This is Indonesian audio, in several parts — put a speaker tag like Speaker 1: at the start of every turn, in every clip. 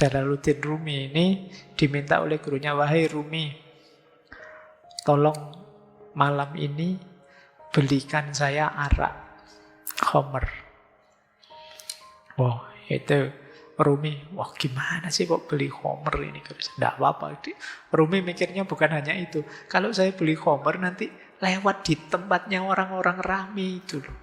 Speaker 1: Jalaluddin Rumi ini diminta oleh gurunya, wahai Rumi, tolong malam ini belikan saya arak, khamr. Wah, itu Rumi, wah gimana sih kok beli khamr ini? Tidak apa-apa. Rumi mikirnya bukan hanya itu. Kalau saya beli khamr nanti lewat di tempatnya orang-orang rame itu loh.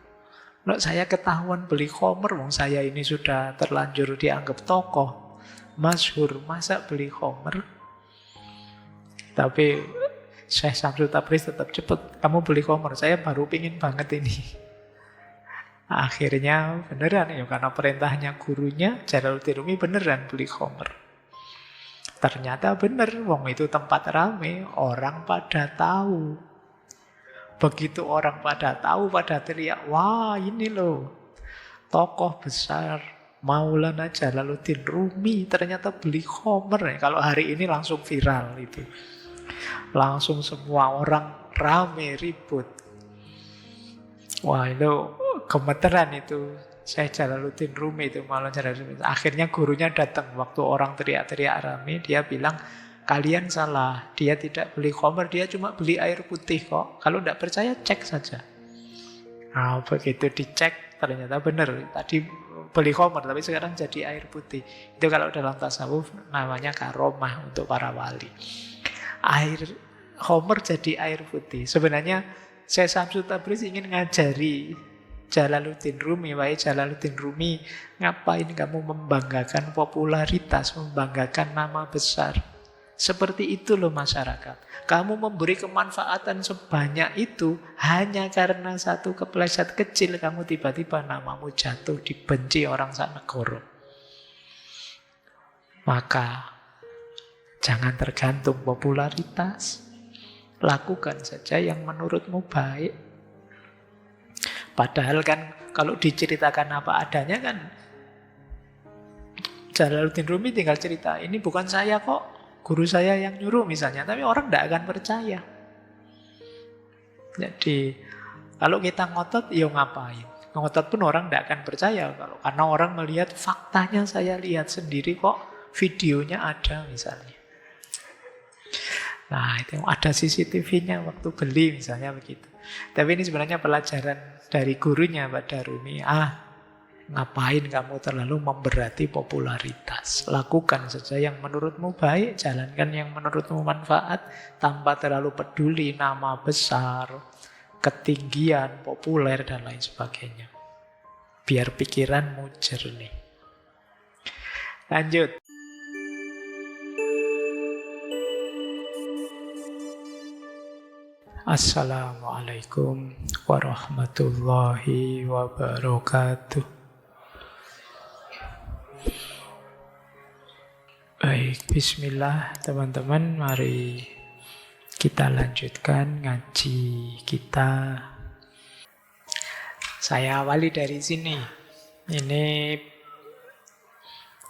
Speaker 1: Kalau saya ketahuan beli khamr, wong saya ini sudah terlanjur dianggap tokoh, masyhur, masa beli khamr? Tapi Syekh Syamsul Tabriz tetap cepet, kamu beli khamr, saya baru pingin banget ini. Akhirnya beneran ya, karena perintahnya gurunya, Jalaluddin Rumi beneran beli khamr. Ternyata bener, wong itu tempat rame, orang pada tahu. Begitu orang pada tahu, pada teriak, wah ini loh, tokoh besar Maulana Jalaluddin Rumi ternyata beli khamr. Kalau hari ini langsung viral itu. Langsung semua orang rame ribut. Wah itu gemeteran itu. Saya Jalaluddin Rumi itu malah Jalaluddin. Akhirnya gurunya datang waktu orang teriak-teriak rame, dia bilang, kalian salah, dia tidak beli khamr, dia cuma beli air putih kok. Kalau tidak percaya cek saja. Nah, begitu dicek ternyata benar. Tadi beli khamr tapi sekarang jadi air putih. Itu kalau dalam tasawuf namanya karomah untuk para wali. Air khamr jadi air putih. Sebenarnya Syekh Syamsul Tabriz ingin ngajari Jalaluddin Rumi, wahai Jalaluddin Rumi, ngapain kamu membanggakan popularitas, membanggakan nama besar? Seperti itu loh masyarakat. Kamu memberi kemanfaatan sebanyak itu hanya karena satu kepleset kecil, kamu tiba-tiba namamu jatuh, dibenci orang sanegoro. Maka jangan tergantung popularitas. Lakukan saja yang menurutmu baik. Padahal kan kalau diceritakan apa adanya kan, Jalaluddin Rumi tinggal cerita, ini bukan saya kok, guru saya yang nyuruh misalnya. Tapi orang tidak akan percaya. Jadi kalau kita ngotot, ya ngapain? Ngotot pun orang tidak akan percaya. Karena orang melihat faktanya, saya lihat sendiri kok, videonya ada misalnya. Nah, itu ada CCTV-nya waktu beli misalnya begitu. Tapi ini sebenarnya pelajaran dari gurunya pada Rumi. Ngapain kamu terlalu memberati popularitas? Lakukan saja yang menurutmu baik, jalankan yang menurutmu manfaat, tanpa terlalu peduli nama besar, ketinggian, populer, dan lain sebagainya. Biar pikiranmu jernih. Lanjut. Assalamualaikum warahmatullahi wabarakatuh. Baik, bismillah teman-teman, mari kita lanjutkan ngaji kita. Saya awali dari sini. Ini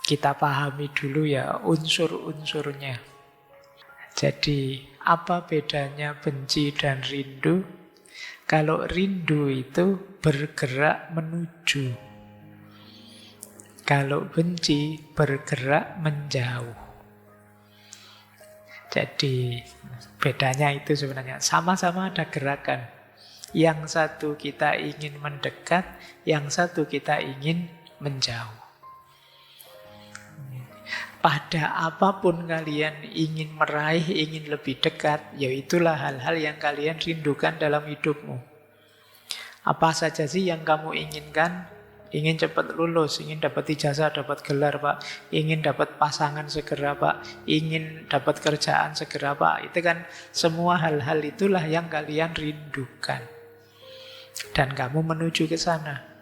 Speaker 1: kita pahami dulu ya unsur-unsurnya. Jadi, apa bedanya benci dan rindu? Kalau rindu itu bergerak menuju. Kalau benci bergerak menjauh. Jadi, bedanya itu sebenarnya sama-sama ada gerakan. Yang satu kita ingin mendekat, yang satu kita ingin menjauh. Pada apapun kalian ingin meraih, ingin lebih dekat, yaitulah hal-hal yang kalian rindukan dalam hidupmu. Apa saja sih yang kamu inginkan? Ingin cepat lulus, ingin dapat ijazah, dapat gelar, Pak. Ingin dapat pasangan segera, Pak. Ingin dapat kerjaan segera, Pak. Itu kan semua hal-hal itulah yang kalian rindukan. Dan kamu menuju ke sana.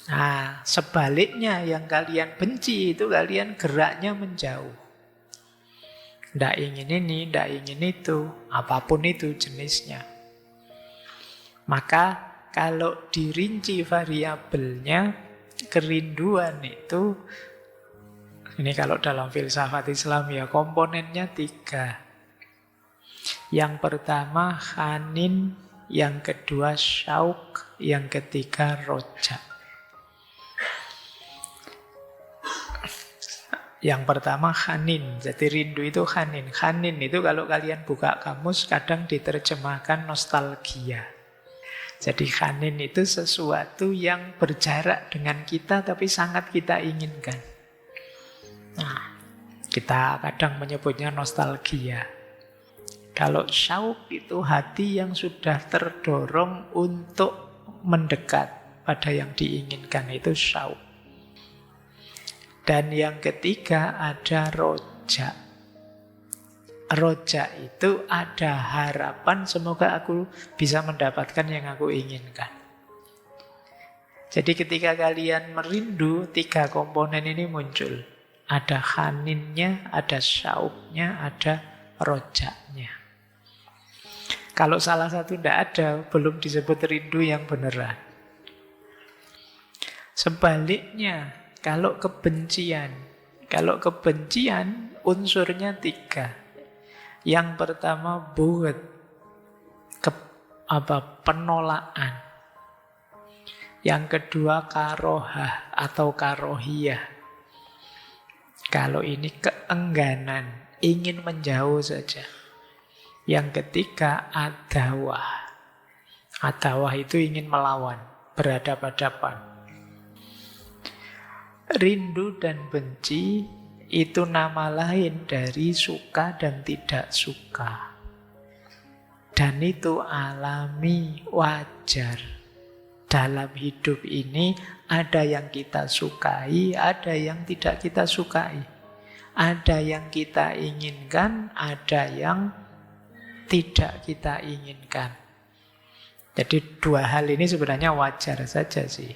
Speaker 1: Nah, sebaliknya yang kalian benci itu kalian geraknya menjauh. Tidak ingin ini, tidak ingin itu, apapun itu jenisnya. Maka kalau dirinci variabelnya, kerinduan itu, ini kalau dalam filsafat Islam ya, komponennya 3. Yang pertama hanin, yang kedua syauk, yang ketiga roja. Yang pertama khanin. Jadi rindu itu khanin. Khanin itu kalau kalian buka kamus kadang diterjemahkan nostalgia. Jadi khanin itu sesuatu yang berjarak dengan kita tapi sangat kita inginkan. Nah, kita kadang menyebutnya nostalgia. Kalau syauq itu hati yang sudah terdorong untuk mendekat pada yang diinginkan, itu syauq. Dan yang ketiga ada roja. Roja itu ada harapan semoga aku bisa mendapatkan yang aku inginkan. Jadi ketika kalian merindu, 3 komponen ini muncul. Ada khaninnya, ada syauqnya, ada rojanya. Kalau salah satu tidak ada, belum disebut rindu yang beneran. Sebaliknya, kalau kebencian unsurnya 3. Yang pertama bughd, penolakan. Yang kedua karohah atau karohiyah. Kalau ini keengganan, ingin menjauh saja. Yang ketiga adawah. Adawah itu ingin melawan, berhadapan-hadapan. Rindu dan benci itu nama lain dari suka dan tidak suka. Dan itu alami, wajar. Dalam hidup ini ada yang kita sukai, ada yang tidak kita sukai. Ada yang kita inginkan, ada yang tidak kita inginkan. Jadi 2 hal ini sebenarnya wajar saja sih.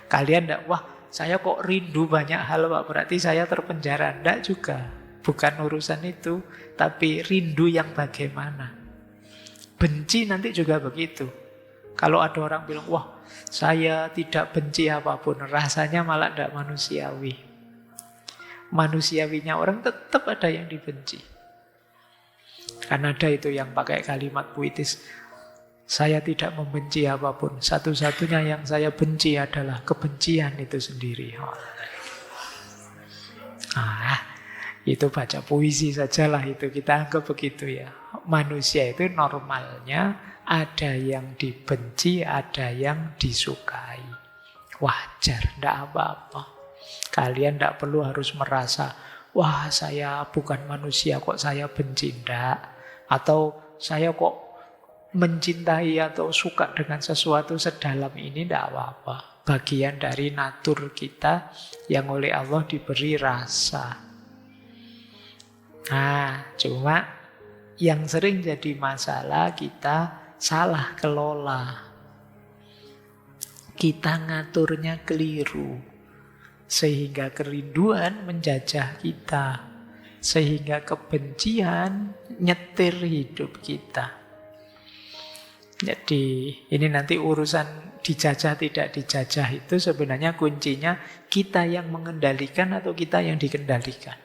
Speaker 1: Kalian tidak, wah saya kok rindu banyak hal Pak, berarti saya terpenjara. Tidak juga, bukan urusan itu. Tapi rindu yang bagaimana. Benci nanti juga begitu. Kalau ada orang bilang, wah saya tidak benci apapun, rasanya malah tidak manusiawi. Manusiawinya orang tetap ada yang dibenci. Kan ada itu yang pakai kalimat puitis, saya tidak membenci apapun. Satu-satunya yang saya benci adalah kebencian itu sendiri. Itu baca puisi sajalah itu. Kita anggap begitu ya. Manusia itu normalnya ada yang dibenci, ada yang disukai. Wajar, tidak apa-apa. Kalian tidak perlu harus merasa, wah saya bukan manusia kok saya benci. Tidak. Atau saya kok mencintai atau suka dengan sesuatu sedalam ini, tidak apa-apa. Bagian dari natur kita yang oleh Allah diberi rasa. Nah, cuma yang sering jadi masalah kita salah kelola. Kita ngaturnya keliru. Sehingga kerinduan menjajah kita. Sehingga kebencian nyetir hidup kita. Jadi ini nanti urusan dijajah tidak dijajah itu sebenarnya kuncinya kita yang mengendalikan atau kita yang dikendalikan.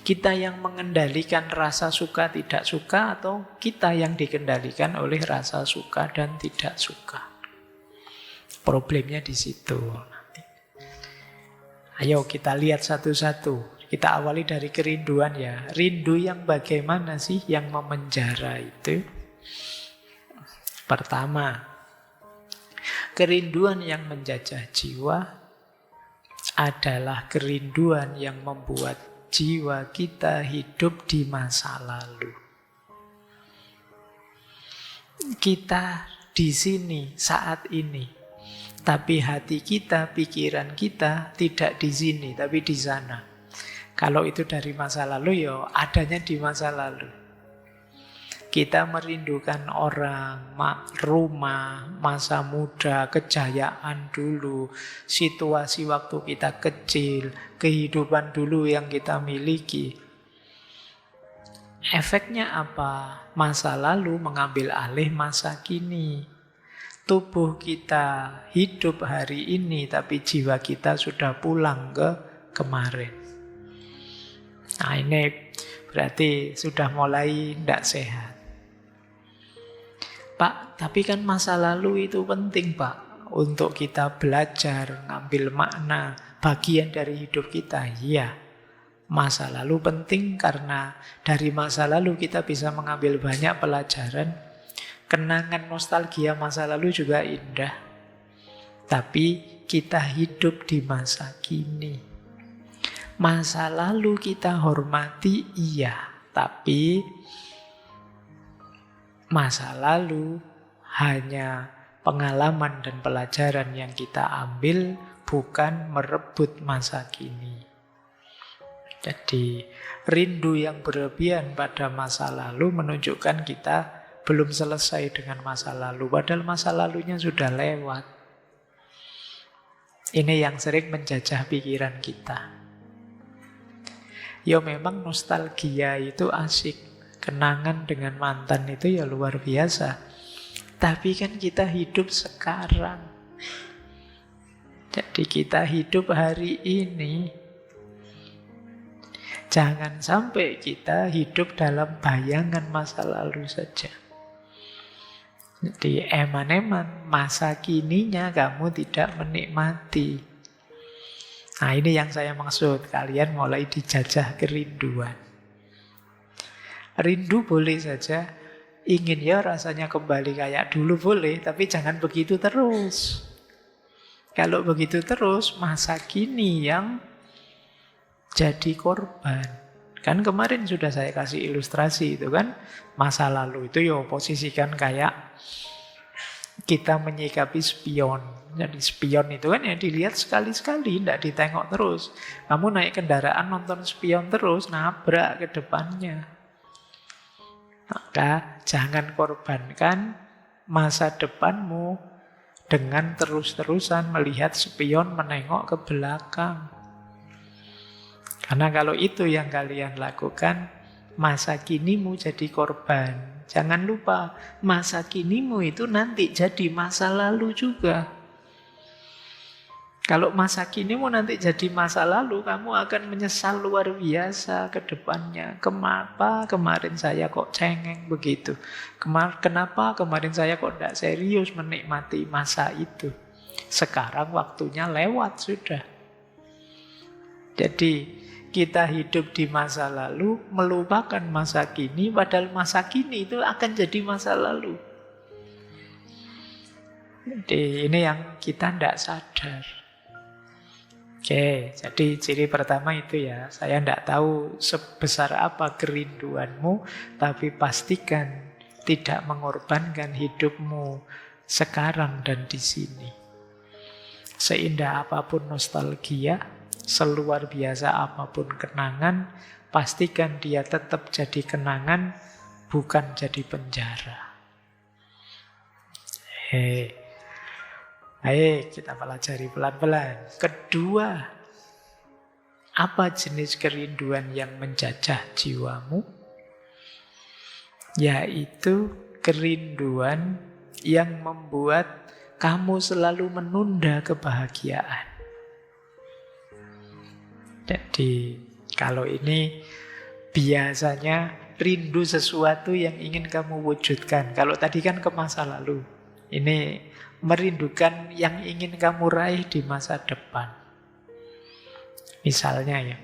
Speaker 1: Kita yang mengendalikan rasa suka tidak suka atau kita yang dikendalikan oleh rasa suka dan tidak suka. Problemnya di situ. Ayo kita lihat satu-satu. Kita awali dari kerinduan ya. Rindu yang bagaimana sih yang memenjara itu? Pertama, kerinduan yang menjajah jiwa adalah kerinduan yang membuat jiwa kita hidup di masa lalu. Kita di sini saat ini, tapi hati kita, pikiran kita tidak di sini, tapi di sana. Kalau itu dari masa lalu, ya adanya di masa lalu. Kita merindukan orang, rumah, masa muda, kejayaan dulu, situasi waktu kita kecil, kehidupan dulu yang kita miliki. Efeknya apa? Masa lalu mengambil alih masa kini. Tubuh kita hidup hari ini, tapi jiwa kita sudah pulang ke kemarin. Nah ini berarti sudah mulai tidak sehat. Pak, tapi kan masa lalu itu penting Pak. Untuk kita belajar, ngambil makna. bagian dari hidup kita? Iya. Masa lalu penting karena dari masa lalu kita bisa mengambil banyak pelajaran. Kenangan nostalgia masa lalu juga indah. Tapi kita hidup di masa kini. Masa lalu kita hormati, iya. Tapi masa lalu hanya pengalaman dan pelajaran yang kita ambil, bukan merebut masa kini. Jadi rindu yang berlebihan pada masa lalu menunjukkan kita belum selesai dengan masa lalu. Padahal masa lalunya sudah lewat. Ini yang sering menjajah pikiran kita. Ya memang nostalgia itu asik. Kenangan dengan mantan itu ya luar biasa. Tapi kan kita hidup sekarang. Jadi kita hidup hari ini. Jangan sampai kita hidup dalam bayangan masa lalu saja. Jadi eman-eman masa kininya kamu tidak menikmati. Nah ini yang saya maksud. Kalian mulai dijajah kerinduan. Rindu boleh saja. Ingin ya rasanya kembali kayak dulu boleh. Tapi jangan begitu terus. Kalau begitu terus masa kini yang jadi korban. Kan kemarin sudah saya kasih ilustrasi itu kan. Masa lalu itu ya posisikan kayak kita menyikapi spion. Jadi spion itu kan ya dilihat sekali-sekali, tidak ditengok terus. Kamu naik kendaraan nonton spion terus, nabrak ke depannya. Maka jangan korbankan masa depanmu dengan terus-terusan melihat spion menengok ke belakang. Karena kalau itu yang kalian lakukan, masa kinimu jadi korban. Jangan lupa, masa kinimu itu nanti jadi masa lalu juga. Kalau masa kinimu nanti jadi masa lalu, kamu akan menyesal luar biasa ke depannya. Kenapa kemarin saya kok cengeng begitu? Kenapa kemarin saya kok tidak serius menikmati masa itu? Sekarang waktunya lewat sudah. Jadi kita hidup di masa lalu, melupakan masa kini, padahal masa kini itu akan jadi masa lalu. Jadi ini yang kita tidak sadar. Oke, jadi ciri pertama itu ya, saya tidak tahu sebesar apa kerinduanmu, tapi pastikan tidak mengorbankan hidupmu sekarang dan di sini. Seindah apapun nostalgia, seluar biasa apapun kenangan, pastikan dia tetap jadi kenangan, bukan jadi penjara. Ayo kita pelajari pelan-pelan. Kedua, apa jenis kerinduan yang menjajah jiwamu? Yaitu kerinduan yang membuat kamu selalu menunda kebahagiaan. Jadi kalau ini biasanya rindu sesuatu yang ingin kamu wujudkan. Kalau tadi kan ke masa lalu. Ini merindukan yang ingin kamu raih di masa depan. Misalnya ya,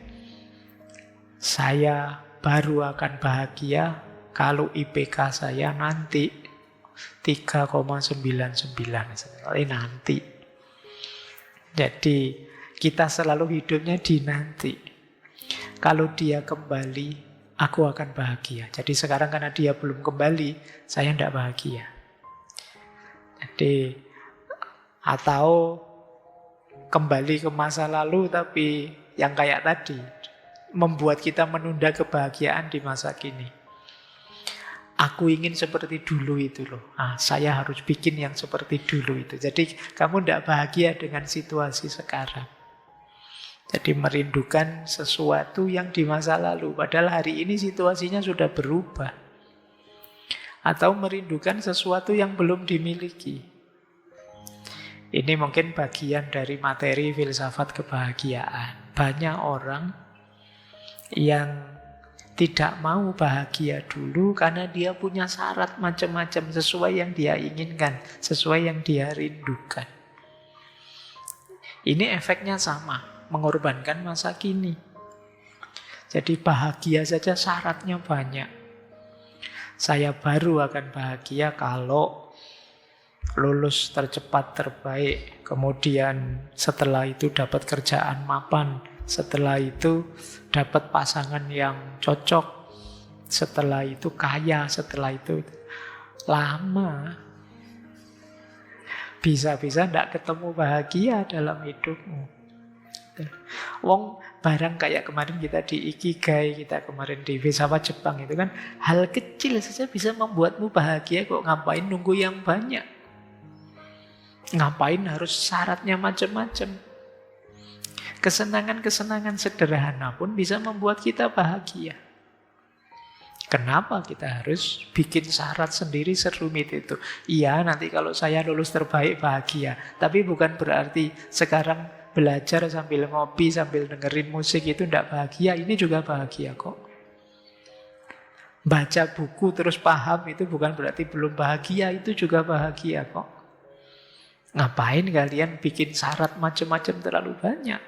Speaker 1: saya baru akan bahagia kalau IPK saya nanti 3,99. Nanti. Jadi kita selalu hidupnya di nanti. Kalau dia kembali, aku akan bahagia. Jadi sekarang karena dia belum kembali, saya tidak bahagia. Jadi, atau kembali ke masa lalu tapi yang kayak tadi, membuat kita menunda kebahagiaan di masa kini. Aku ingin seperti dulu itu loh. Saya harus bikin yang seperti dulu itu. Jadi kamu tidak bahagia dengan situasi sekarang. Jadi merindukan sesuatu yang di masa lalu. Padahal hari ini situasinya sudah berubah. Atau merindukan sesuatu yang belum dimiliki. Ini mungkin bagian dari materi filsafat kebahagiaan. Banyak orang yang tidak mau bahagia dulu karena dia punya syarat macam-macam sesuai yang dia inginkan, sesuai yang dia rindukan. Ini efeknya sama. mengorbankan masa kini. Jadi bahagia saja syaratnya banyak. Saya baru akan bahagia kalau lulus tercepat terbaik, kemudian setelah itu dapat kerjaan mapan, setelah itu dapat pasangan yang cocok, setelah itu kaya, setelah itu lama. Bisa-bisa tidak ketemu bahagia dalam hidupmu. Wong barang kayak kemarin kita di Ikigai, kita kemarin di filsafat Jepang itu kan, hal kecil saja bisa membuatmu bahagia kok. Ngapain nunggu yang banyak? Ngapain harus syaratnya macam-macam? Kesenangan-kesenangan sederhana pun bisa membuat kita bahagia. Kenapa kita harus bikin syarat sendiri serumit itu? Iya, nanti kalau saya lulus terbaik bahagia. Tapi bukan berarti sekarang belajar sambil ngopi, sambil dengerin musik itu tidak bahagia. Ini juga bahagia kok. Baca buku terus paham itu bukan berarti belum bahagia. Itu juga bahagia kok. Ngapain kalian bikin syarat macam-macam terlalu banyak?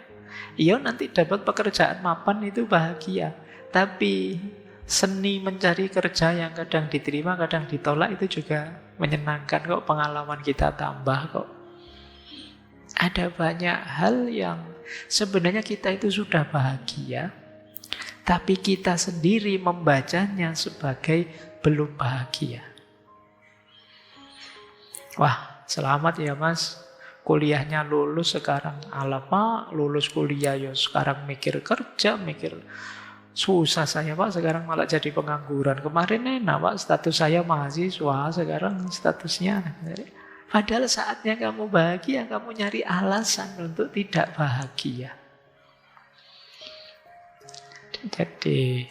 Speaker 1: Iya, nanti dapat pekerjaan mapan itu bahagia. Tapi seni mencari kerja yang kadang diterima, kadang ditolak itu juga menyenangkan kok. Pengalaman kita tambah kok. Ada banyak hal yang sebenarnya kita itu sudah bahagia, tapi kita sendiri membacanya sebagai belum bahagia. Wah, selamat ya mas, kuliahnya lulus sekarang. Alah pak, lulus kuliah ya sekarang mikir kerja, mikir susah saya pak, sekarang malah jadi pengangguran. Kemarin enak pak, status saya mahasiswa, sekarang statusnya. Padahal saatnya kamu bahagia, kamu nyari alasan untuk tidak bahagia. Jadi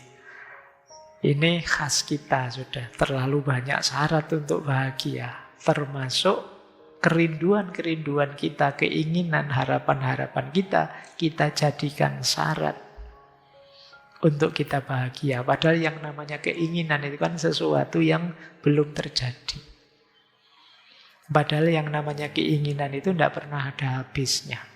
Speaker 1: ini khas kita sudah. Terlalu banyak syarat untuk bahagia. Termasuk kerinduan-kerinduan kita, keinginan, harapan-harapan kita jadikan syarat untuk kita bahagia. Padahal yang namanya keinginan itu kan sesuatu yang belum terjadi. Padahal yang namanya keinginan itu tidak pernah ada habisnya.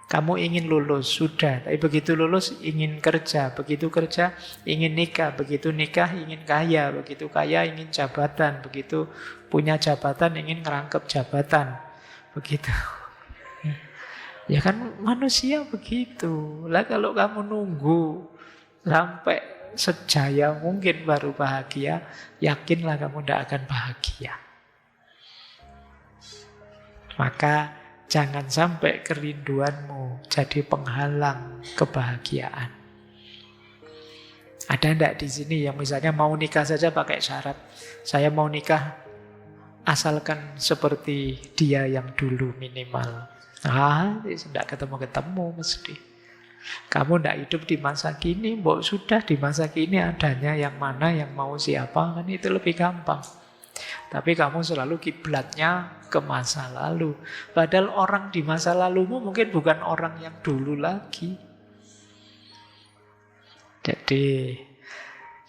Speaker 1: Kamu ingin lulus, sudah. Tapi begitu lulus, ingin kerja. Begitu kerja, ingin nikah. Begitu nikah, ingin kaya. Begitu kaya, ingin jabatan. Begitu punya jabatan, ingin ngerangkep jabatan. Begitu. Ya kan manusia begitu. Lah kalau kamu nunggu sampai sejaya mungkin baru bahagia, yakinlah kamu tidak akan bahagia. Maka jangan sampai kerinduanmu jadi penghalang kebahagiaan. Ada enggak di sini yang misalnya mau nikah saja pakai syarat, saya mau nikah asalkan seperti dia yang dulu minimal. Tidak ketemu-ketemu mesti. Kamu tidak hidup di masa kini, mbok sudah di masa kini adanya yang mana, yang mau siapa, kan itu lebih gampang. Tapi kamu selalu kiblatnya ke masa lalu. Padahal orang di masa lalumu mungkin bukan orang yang dulu lagi. Jadi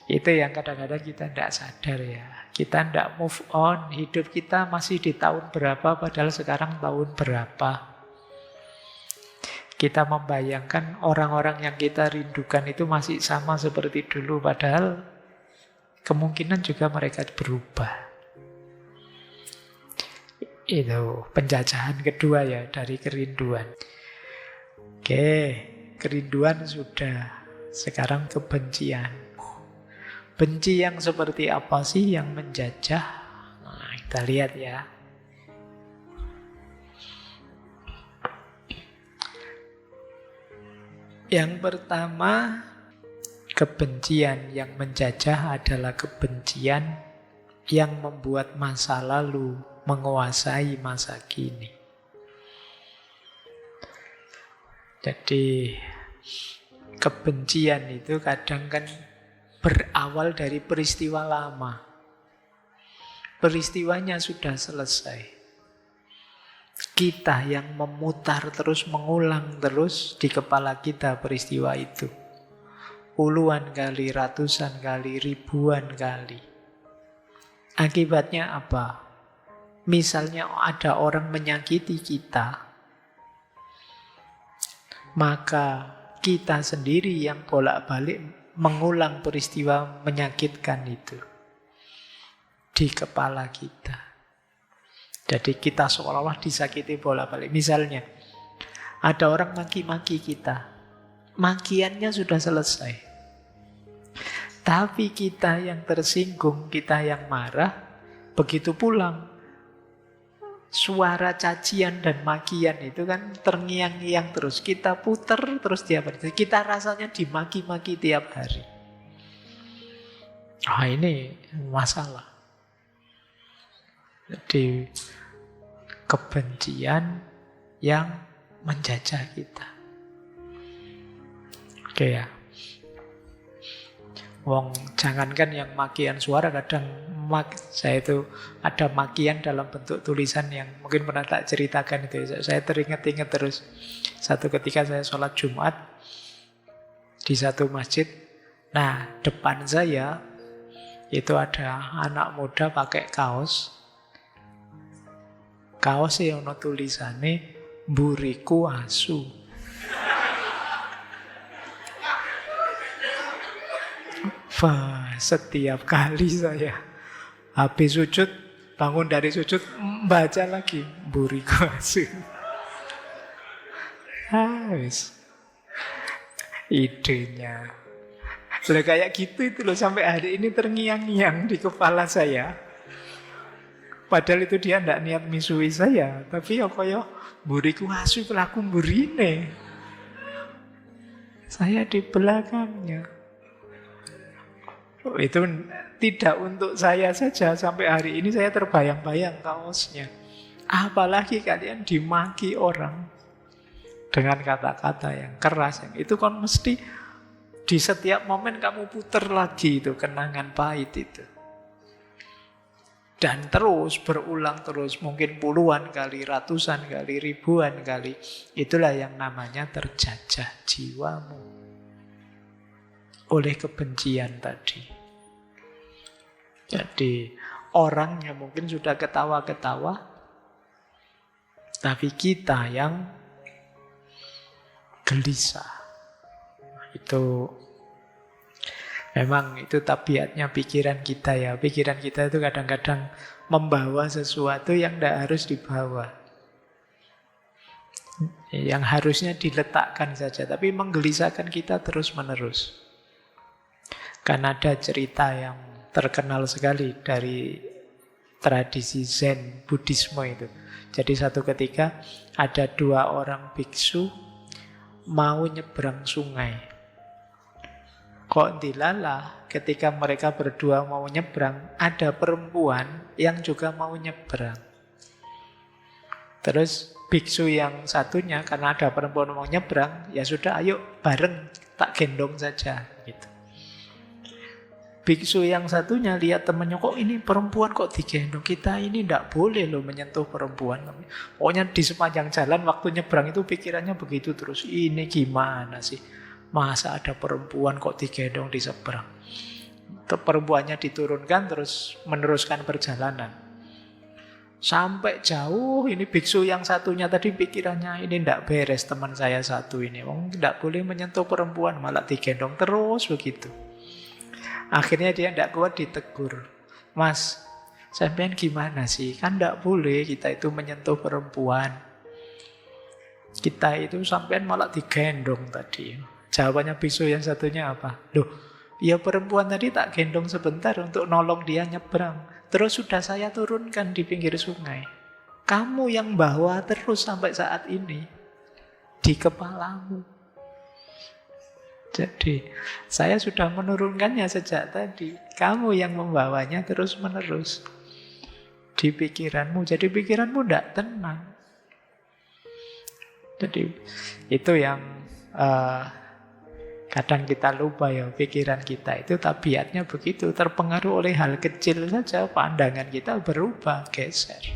Speaker 1: itu yang kadang-kadang kita tidak sadar ya. Kita tidak move on. Hidup kita masih di tahun berapa padahal sekarang tahun berapa. Kita membayangkan orang-orang yang kita rindukan itu masih sama seperti dulu. Padahal kemungkinan juga mereka berubah. Itu penjajahan kedua ya dari kerinduan. Oke, kerinduan sudah. Sekarang kebencian. Benci yang seperti apa sih yang menjajah? Nah, kita lihat ya. Yang pertama, kebencian yang menjajah adalah kebencian yang membuat masa lalu menguasai masa kini. Jadi kebencian itu kadang kan berawal dari peristiwa lama. Peristiwanya sudah selesai. Kita yang memutar terus, mengulang terus di kepala kita peristiwa itu. Puluhan kali, ratusan kali, ribuan kali. Akibatnya apa? Misalnya ada orang menyakiti kita, maka kita sendiri yang bolak-balik mengulang peristiwa menyakitkan itu di kepala kita. Jadi kita seolah-olah disakiti bolak-balik. Misalnya, ada orang maki-maki kita. Makiannya sudah selesai. Tapi kita yang tersinggung, kita yang marah, begitu pulang, suara cacian dan makian itu kan terngiang-ngiang terus. Kita puter terus tiap hari. Kita rasanya dimaki-maki tiap hari. Ini masalah. Jadi kebencian yang menjajah kita. Oke ya. Wong jangankan yang makian suara, kadang saya itu ada makian dalam bentuk tulisan yang mungkin pernah tak ceritakan itu. Saya teringat-ingat terus. Satu ketika saya sholat Jumat di satu masjid. Nah, depan saya itu ada anak muda pakai kaos. Kaosnya ono tulisannya "Mburiku asu". Wah, setiap kali saya habis sujud, bangun dari sujud, baca lagi "Mburiku asu". Habis idenya. Sudah kayak gitu itu loh, sampai hari ini terngiang-ngiang di kepala saya. Padahal itu dia tidak niat misui saya, tapi ya kaya "Mburiku asu", pelaku mburine. Saya di belakangnya. Itu tidak untuk saya saja. Sampai hari ini saya terbayang-bayang kaosnya. Apalagi kalian dimaki orang dengan kata-kata yang keras. Itu kan mesti di setiap momen kamu putar lagi itu kenangan pahit itu. Dan terus berulang terus. Mungkin puluhan kali, ratusan kali, ribuan kali. Itulah yang namanya terjajah jiwamu oleh kebencian tadi. Jadi orangnya mungkin sudah ketawa-ketawa, tapi kita yang gelisah. Itu memang itu tabiatnya pikiran kita ya. Pikiran kita itu kadang-kadang membawa sesuatu yang tidak harus dibawa, yang harusnya diletakkan saja, tapi menggelisahkan kita terus-menerus. Kan ada cerita yang terkenal sekali dari tradisi Zen Buddhisme itu. Jadi satu ketika ada dua orang biksu mau nyebrang sungai. Kok dilalah ketika mereka berdua mau nyebrang, ada perempuan yang juga mau nyebrang. Terus biksu yang satunya, karena ada perempuan mau nyebrang, ya sudah ayo bareng tak gendong saja gitu. Biksu yang satunya lihat temannya, kok ini perempuan kok digendong, kita ini tidak boleh loh menyentuh perempuan. Pokoknya di sepanjang jalan waktu nyebrang itu pikirannya begitu terus. Ini gimana sih? Masa ada perempuan kok digendong di seberang? Perempuannya diturunkan terus meneruskan perjalanan. Sampai jauh ini biksu yang satunya tadi pikirannya ini tidak beres, teman saya satu ini. Tidak boleh menyentuh perempuan, malah digendong terus begitu. Akhirnya dia tidak kuat ditegur. Mas, sampean gimana sih? Kan tidak boleh kita itu menyentuh perempuan. Kita itu sampean malah digendong tadi. Jawabannya biksu yang satunya apa? Loh, ya perempuan tadi tak gendong sebentar untuk nolong dia nyebrang. Terus sudah saya turunkan di pinggir sungai. Kamu yang bawa terus sampai saat ini. Di kepalamu. Jadi saya sudah menurunkannya sejak tadi. Kamu yang membawanya terus menerus di pikiranmu. Jadi pikiranmu tidak tenang. Jadi itu yang kadang kita lupa ya. Pikiran kita itu tabiatnya begitu. Terpengaruh oleh hal kecil saja, pandangan kita berubah, geser.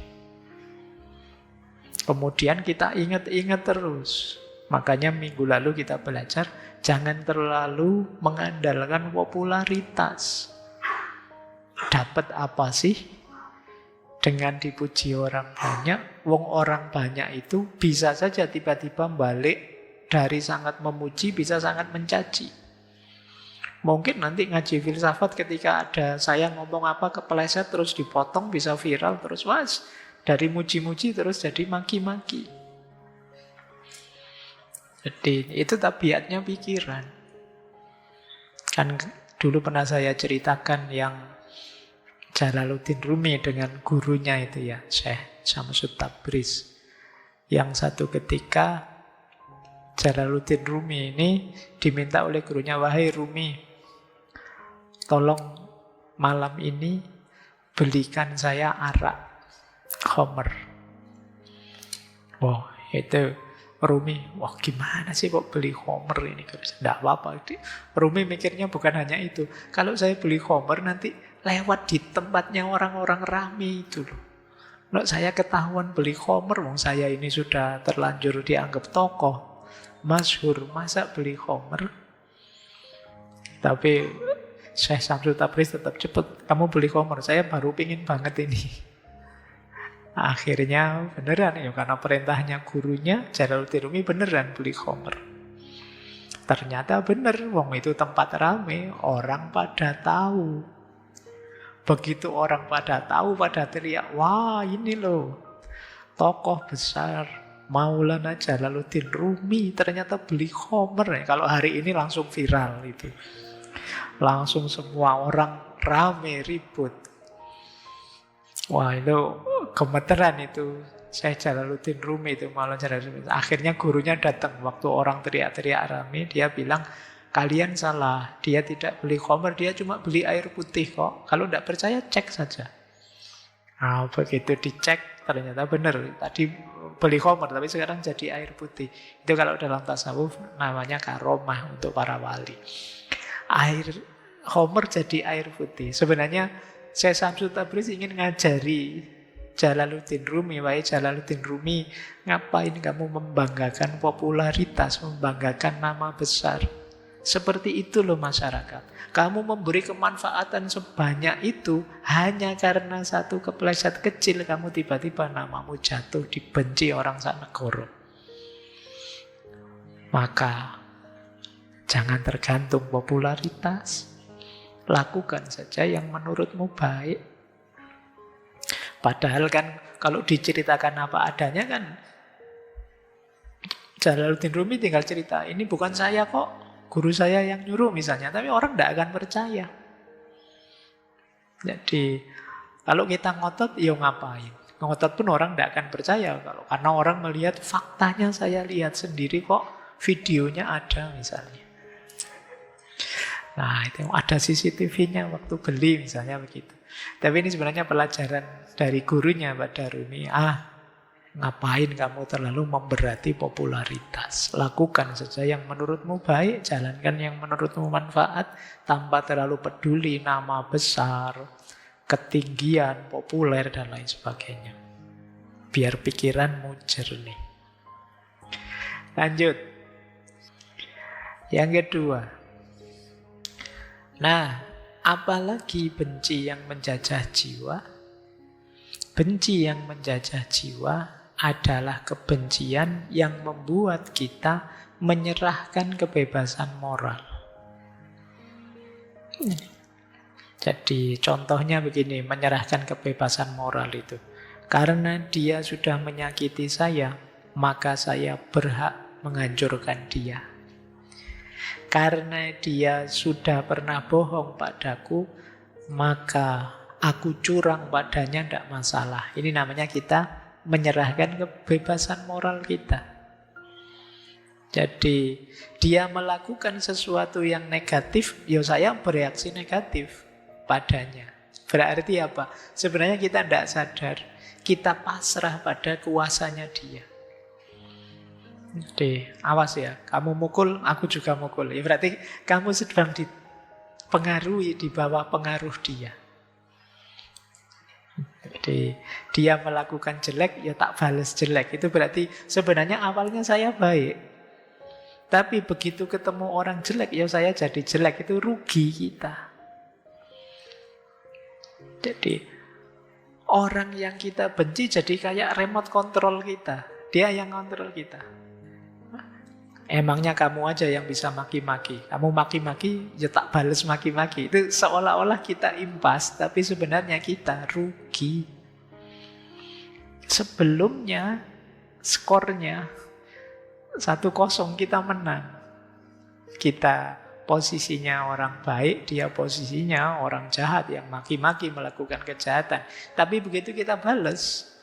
Speaker 1: Kemudian kita ingat-ingat terus. Makanya minggu lalu kita belajar, jangan terlalu mengandalkan popularitas. Dapat apa sih dengan dipuji orang banyak? Wong orang banyak itu bisa saja tiba-tiba balik dari sangat memuji bisa sangat mencaci. Mungkin nanti ngaji filsafat ketika ada saya ngomong apa kepeleset terus dipotong bisa viral terus dari muji-muji terus jadi maki-maki. Jadi itu tabiatnya pikiran. Kan dulu pernah saya ceritakan yang Jalaluddin Rumi dengan gurunya itu ya, Syekh Syamsut Tabriz. Yang satu ketika Jalaluddin Rumi ini diminta oleh gurunya, wahai Rumi, tolong malam ini belikan saya arak khamr. Wah, itu Rumi, wah gimana sih kok beli khamr ini? Tidak apa-apa. Rumi mikirnya bukan hanya itu. Kalau saya beli khamr nanti lewat di tempatnya orang-orang ramai itu loh. Kalau saya ketahuan beli khamr, wong saya ini sudah terlanjur dianggap tokoh, masyhur, masa beli khamr? Tapi Syekh Syamsut Tabriz tetap cepet, kamu beli khamr, saya baru pingin banget ini. Akhirnya beneran ya, karena perintahnya gurunya, Jalaluddin Rumi beneran beli khamr. Ternyata bener, wong itu tempat rame, orang pada tahu. Begitu orang pada tahu, pada teriak, wah ini loh, tokoh besar Maulana Jalaluddin Rumi ternyata beli khamr ya. Kalau hari ini langsung viral itu. Langsung semua orang rame ribut. Wah itu gemeteran itu. Saya Jalaluddin Rumi itu Maulana Jalaluddin Rumi. Akhirnya gurunya datang waktu orang teriak-teriak rame, dia bilang, kalian salah, dia tidak beli khamr, dia cuma beli air putih kok. Kalau tidak percaya cek saja. Nah, begitu dicek ternyata benar. Tadi beli khamr tapi sekarang jadi air putih. Itu kalau dalam tasawuf namanya karomah untuk para wali. Air khamr jadi air putih. Sebenarnya Syekh Syamsut Tabriz ingin ngajari Jalaluddin Rumi, wahai Jalaluddin Rumi, ngapain kamu membanggakan popularitas, membanggakan nama besar? Seperti itu loh masyarakat. Kamu memberi kemanfaatan sebanyak itu hanya karena satu kepleset kecil, kamu tiba-tiba namamu jatuh, dibenci orang sak negara. Maka jangan tergantung popularitas. Lakukan saja yang menurutmu baik. Padahal kan kalau diceritakan apa adanya kan Jalaluddin Rumi tinggal cerita, ini bukan saya kok, guru saya yang nyuruh misalnya, tapi orang tidak akan percaya. Jadi kalau kita ngotot, ya ngapain? Ngotot pun orang tidak akan percaya karena orang melihat faktanya, saya lihat sendiri kok, videonya ada misalnya. Nah itu ada CCTV-nya waktu beli misalnya begitu. Tapi ini sebenarnya pelajaran dari gurunya pada Rumi. Ngapain kamu terlalu memberati popularitas? Lakukan saja yang menurutmu baik, jalankan yang menurutmu manfaat, tanpa terlalu peduli nama besar, ketinggian, populer, dan lain sebagainya. Biar pikiranmu jernih. Lanjut. Yang kedua. Nah, apalagi benci yang menjajah jiwa? Benci yang menjajah jiwa adalah kebencian yang membuat kita menyerahkan kebebasan moral. Jadi contohnya begini, menyerahkan kebebasan moral itu. Karena dia sudah menyakiti saya, maka saya berhak menghancurkan dia. Karena dia sudah pernah bohong padaku, maka aku curang padanya, tidak masalah. Ini namanya kita menyerahkan kebebasan moral kita. Jadi dia melakukan sesuatu yang negatif, ya saya bereaksi negatif padanya. Berarti apa? Sebenarnya kita tidak sadar, kita pasrah pada kuasanya dia. Jadi awas ya, kamu mukul, aku juga mukul. Ya berarti kamu sedang dipengaruhi, di bawah pengaruh dia. Jadi dia melakukan jelek, ya tak balas jelek. Itu berarti sebenarnya awalnya saya baik. Tapi begitu ketemu orang jelek, ya saya jadi jelek. Itu rugi kita. Jadi orang yang kita benci jadi kayak remote control kita. Dia yang kontrol kita. Emangnya kamu aja yang bisa maki-maki. Kamu maki-maki, ya tak bales maki-maki. Itu seolah-olah kita impas, tapi sebenarnya kita rugi. Sebelumnya, skornya 1-0 kita menang. Kita posisinya orang baik, dia posisinya orang jahat yang maki-maki melakukan kejahatan. Tapi begitu kita bales,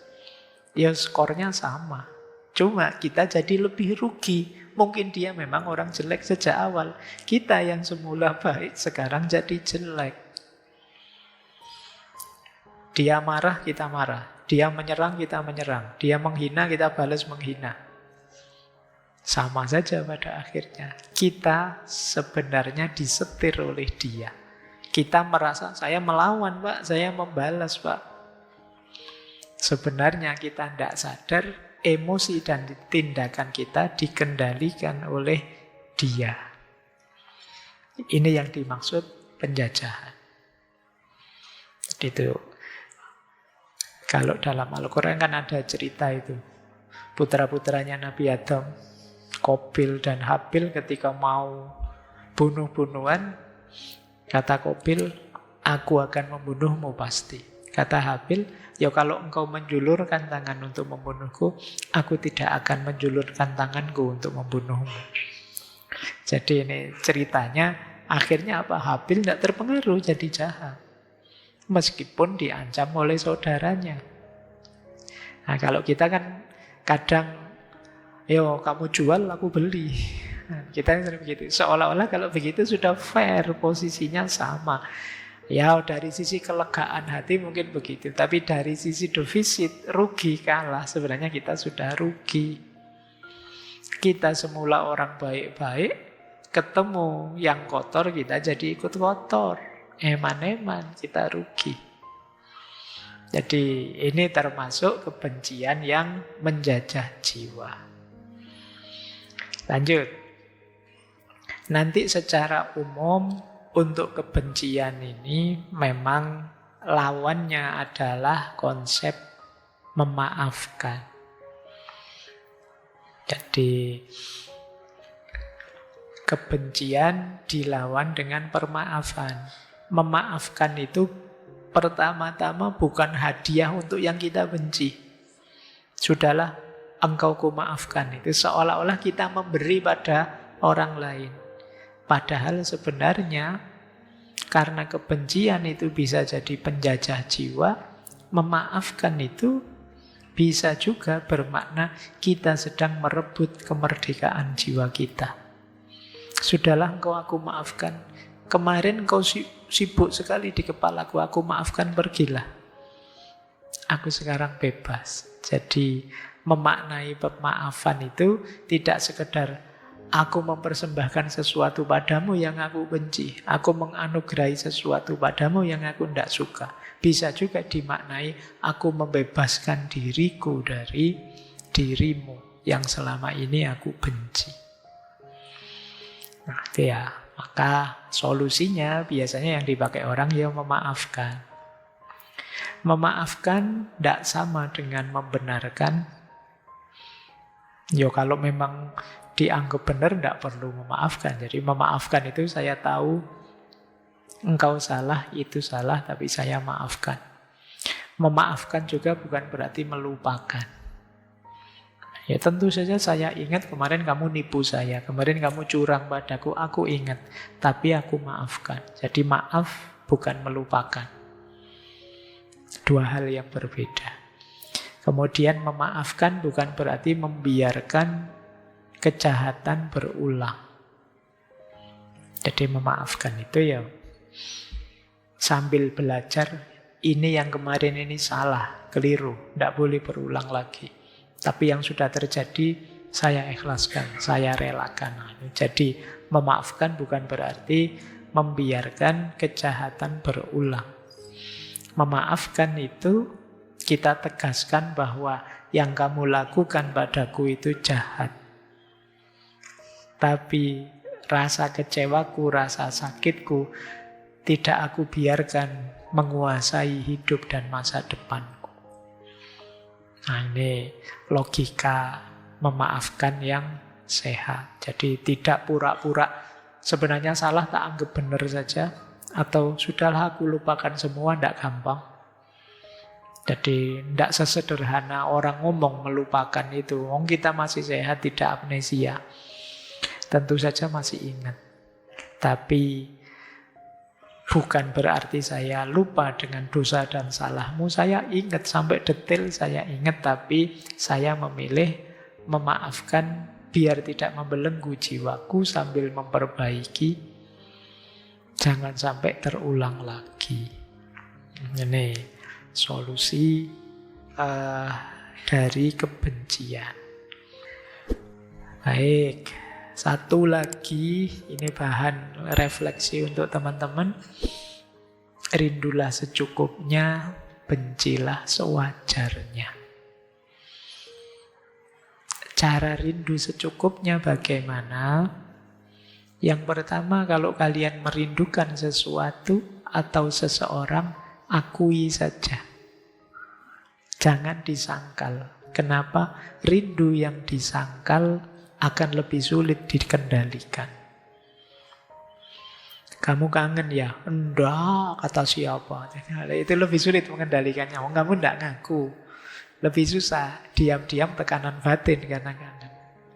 Speaker 1: ya skornya sama. Cuma kita jadi lebih rugi. Mungkin dia memang orang jelek sejak awal. Kita yang semula baik sekarang jadi jelek. Dia marah, kita marah. Dia menyerang, kita menyerang. Dia menghina, kita balas menghina. Sama saja pada akhirnya. Kita sebenarnya disetir oleh dia. Kita merasa, saya melawan Pak, saya membalas Pak. Sebenarnya kita tidak sadar, emosi dan tindakan kita dikendalikan oleh dia. Ini yang dimaksud penjajahan. Itu. Kalau dalam Al-Quran kan ada cerita itu. Putra-putranya Nabi Adam, Qabil dan Habil ketika mau bunuh-bunuhan, kata Qabil, aku akan membunuhmu pasti. Kata Habil, ya kalau engkau menjulurkan tangan untuk membunuhku, aku tidak akan menjulurkan tanganku untuk membunuhmu. Jadi ini ceritanya, akhirnya apa? Habil tidak terpengaruh jadi jahat. Meskipun diancam oleh saudaranya. Nah kalau kita kan kadang, yo kamu jual, aku beli. Nah, kita sering begitu. Seolah-olah kalau begitu sudah fair, posisinya sama. Ya dari sisi kelegaan hati mungkin begitu. Tapi dari sisi defisit, rugi, kalah, sebenarnya kita sudah rugi. Kita semula orang baik-baik, ketemu yang kotor, kita jadi ikut kotor. Eman-eman, kita rugi. Jadi ini termasuk kebencian yang menjajah jiwa. Lanjut. Nanti secara umum, untuk kebencian ini memang lawannya adalah konsep memaafkan. Jadi kebencian dilawan dengan permaafan. Memaafkan itu pertama-tama bukan hadiah untuk yang kita benci. Sudahlah, engkau ku maafkan. Itu seolah-olah kita memberi pada orang lain. Padahal sebenarnya karena kebencian itu bisa jadi penjajah jiwa, memaafkan itu bisa juga bermakna kita sedang merebut kemerdekaan jiwa kita. Sudahlah engkau aku maafkan. Kemarin engkau sibuk sekali di kepalaku, aku maafkan, pergilah. Aku sekarang bebas. Jadi memaknai pemaafan itu tidak sekedar aku mempersembahkan sesuatu padamu yang aku benci. Aku menganugerahi sesuatu padamu yang aku tidak suka. Bisa juga dimaknai aku membebaskan diriku dari dirimu yang selama ini aku benci. Nah, itu ya. Maka solusinya biasanya yang dipakai orang ya memaafkan. Memaafkan tidak sama dengan membenarkan. Ya kalau memang dianggap benar, tidak perlu memaafkan. Jadi memaafkan itu saya tahu engkau salah, itu salah, tapi saya maafkan. Memaafkan juga bukan berarti melupakan. Ya tentu saja saya ingat kemarin kamu nipu saya, kemarin kamu curang padaku, aku ingat. Tapi aku maafkan. Jadi maaf bukan melupakan. Dua hal yang berbeda. Kemudian memaafkan bukan berarti membiarkan kejahatan berulang. Jadi memaafkan itu ya sambil belajar, ini yang kemarin ini salah, keliru, tidak boleh berulang lagi. Tapi yang sudah terjadi saya ikhlaskan, saya relakan. Jadi memaafkan bukan berarti membiarkan kejahatan berulang. Memaafkan itu kita tegaskan bahwa yang kamu lakukan padaku itu jahat. Tapi rasa kecewaku, rasa sakitku tidak aku biarkan menguasai hidup dan masa depanku. Nah ini logika memaafkan yang sehat. Jadi tidak pura-pura sebenarnya salah tak anggap benar saja, atau sudahlah aku lupakan semua, tidak gampang. Jadi tidak sesederhana orang ngomong melupakan itu. Kita masih sehat, tidak amnesia. Tentu saja masih ingat. Tapi bukan berarti saya lupa dengan dosa dan salahmu. Saya ingat sampai detail, saya ingat. Tapi saya memilih memaafkan biar tidak membelenggu jiwaku sambil memperbaiki. Jangan sampai terulang lagi. Ini solusi dari kebencian. Baik, satu lagi, ini bahan refleksi untuk teman-teman. Rindulah secukupnya, bencilah sewajarnya. Cara rindu secukupnya bagaimana? Yang pertama, kalau kalian merindukan sesuatu atau seseorang, akui saja. Jangan disangkal. Kenapa? Rindu yang disangkal akan lebih sulit dikendalikan. Kamu kangen ya? Enggak, kata siapa? Itu lebih sulit mengendalikannya. Kamu enggak ngaku. Lebih susah. Diam-diam tekanan batin karena kangen.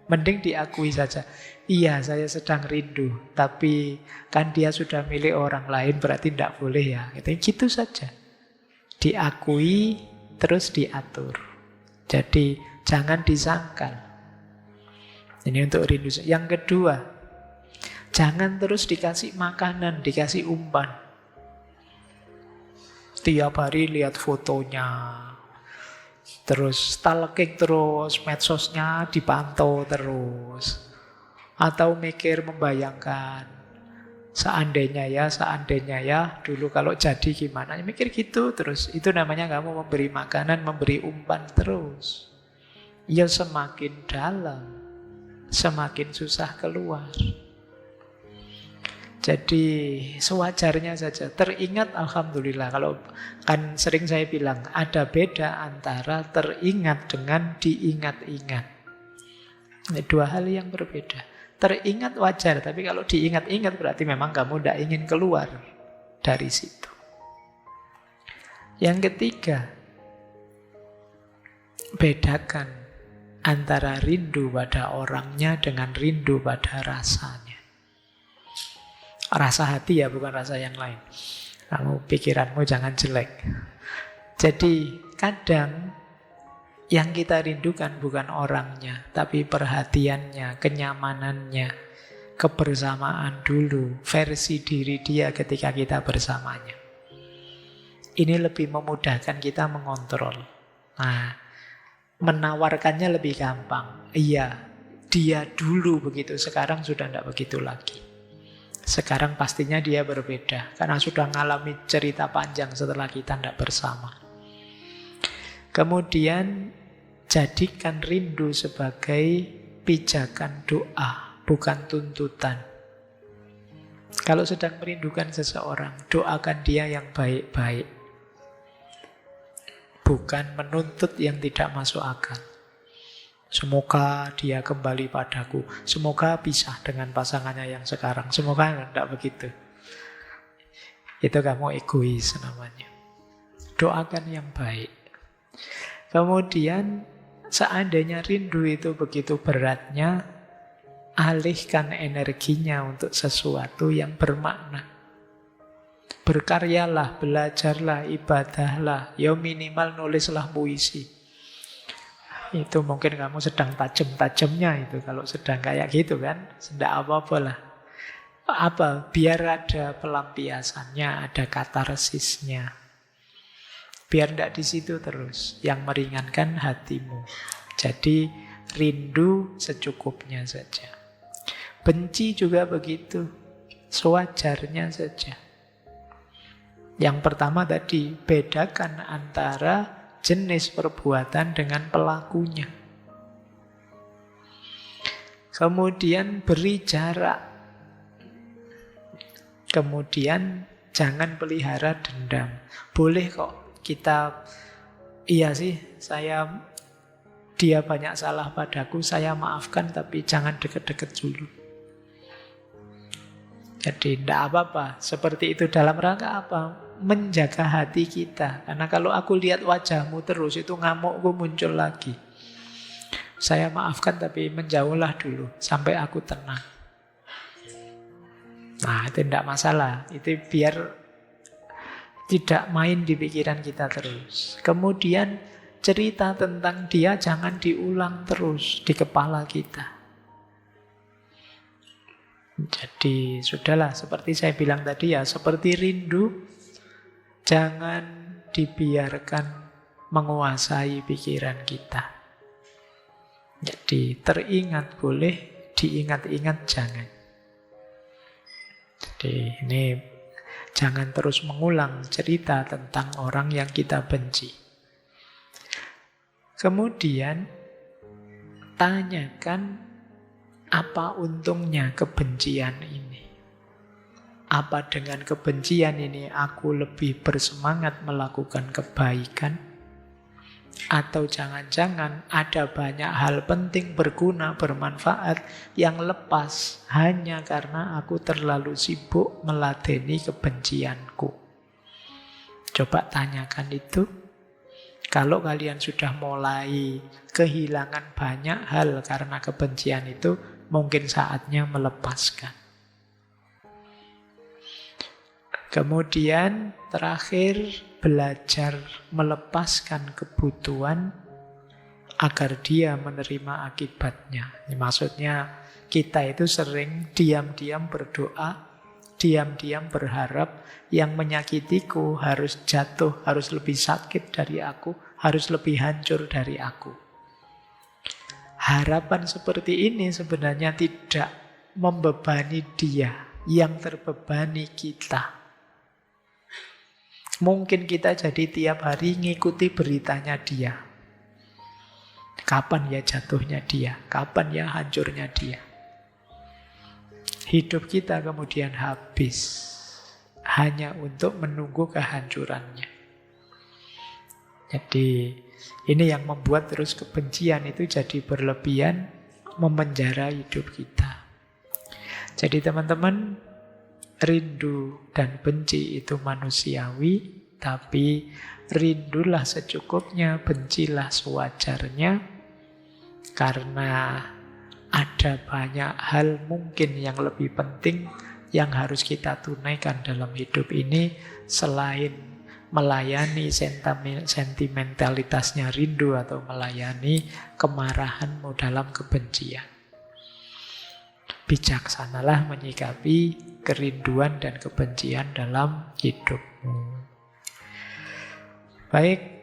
Speaker 1: Mending diakui saja. Iya, saya sedang rindu. Tapi kan dia sudah milik orang lain, berarti tidak boleh ya. Gitu saja. Diakui, terus diatur. Jadi jangan disangkal. Ini untuk rindu. Yang kedua, jangan terus dikasih makanan, dikasih umpan. Tiap hari lihat fotonya. Terus stalking terus, medsosnya dipantau terus. Atau mikir, membayangkan, seandainya ya, dulu kalau jadi gimana, mikir gitu terus. Itu namanya kamu memberi makanan, memberi umpan terus. Ya semakin dalam, semakin susah keluar. Jadi sewajarnya saja. Teringat, alhamdulillah. Kalau kan sering saya bilang, ada beda antara teringat dengan diingat-ingat. Ini dua hal yang berbeda. Teringat wajar, tapi kalau diingat-ingat berarti memang kamu tidak ingin keluar dari situ. Yang ketiga, bedakan antara rindu pada orangnya dengan rindu pada rasanya. Rasa hati ya, bukan rasa yang lain. Kamu pikiranmu jangan jelek. Jadi kadang yang kita rindukan bukan orangnya, tapi perhatiannya, kenyamanannya, kebersamaan dulu, versi diri dia ketika kita bersamanya. Ini lebih memudahkan kita mengontrol. Nah, menawarkannya lebih gampang. Iya, dia dulu begitu, sekarang sudah tidak begitu lagi. Sekarang pastinya dia berbeda, karena sudah mengalami cerita panjang setelah kita tidak bersama. Kemudian jadikan rindu sebagai pijakan doa, bukan tuntutan. Kalau sedang merindukan seseorang, doakan dia yang baik-baik. Bukan menuntut yang tidak masuk akal. Semoga dia kembali padaku. Semoga pisah dengan pasangannya yang sekarang. Semoga tidak begitu. Itu kamu egois namanya. Doakan yang baik. Kemudian seandainya rindu itu begitu beratnya, alihkan energinya untuk sesuatu yang bermakna. Berkaryalah, belajarlah, ibadahlah, ya minimal nulislah puisi. Itu mungkin kamu sedang tajam-tajamnya itu, kalau sedang kayak gitu kan, tidak apa-apa lah. Apa? Biar ada pelampiasannya, ada katarsisnya. Biar tidak di situ terus, yang meringankan hatimu. Jadi rindu secukupnya saja. Benci juga begitu, sewajarnya saja. Yang pertama tadi, bedakan antara jenis perbuatan dengan pelakunya. Kemudian beri jarak. Kemudian jangan pelihara dendam. Boleh kok kita, iya sih, saya Dia banyak salah padaku, saya maafkan, tapi jangan deket-deket dulu. Jadi tidak apa-apa. Seperti itu dalam rangka apa? Menjaga hati kita. Karena kalau aku lihat wajahmu terus, itu ngamukku muncul lagi. Saya maafkan, tapi menjauhlah dulu sampai aku tenang. Nah, itu tidak masalah. Itu biar tidak main di pikiran kita terus. Kemudian cerita tentang dia jangan diulang terus di kepala kita. Jadi sudahlah, seperti saya bilang tadi ya, seperti rindu, jangan dibiarkan menguasai pikiran kita. Jadi teringat boleh, diingat-ingat jangan. Jadi ini jangan terus mengulang cerita tentang orang yang kita benci. Kemudian tanyakan apa untungnya kebencian ini. Apa dengan kebencian ini aku lebih bersemangat melakukan kebaikan? Atau jangan-jangan ada banyak hal penting, berguna, bermanfaat yang lepas hanya karena aku terlalu sibuk meladeni kebencianku. Coba tanyakan itu. Kalau kalian sudah mulai kehilangan banyak hal karena kebencian itu, mungkin saatnya melepaskan. Kemudian terakhir, belajar melepaskan kebutuhan agar dia menerima akibatnya. Maksudnya kita itu sering diam-diam berdoa, diam-diam berharap yang menyakitiku harus jatuh, harus lebih sakit dari aku, harus lebih hancur dari aku. Harapan seperti ini sebenarnya tidak membebani dia, yang terbebani kita. Mungkin kita jadi tiap hari ngikuti beritanya dia. Kapan ya jatuhnya dia? Kapan ya hancurnya dia? Hidup kita kemudian habis hanya untuk menunggu kehancurannya. Jadi ini yang membuat terus kebencian itu jadi berlebihan, memenjara hidup kita. Jadi teman-teman, rindu dan benci itu manusiawi, tapi rindulah secukupnya, bencilah sewajarnya, karena ada banyak hal mungkin yang lebih penting yang harus kita tunaikan dalam hidup ini selain melayani sentimentalitasnya rindu atau melayani kemarahanmu dalam kebencian. Bijaksanalah menyikapi kerinduan dan kebencian dalam hidupmu. Baik,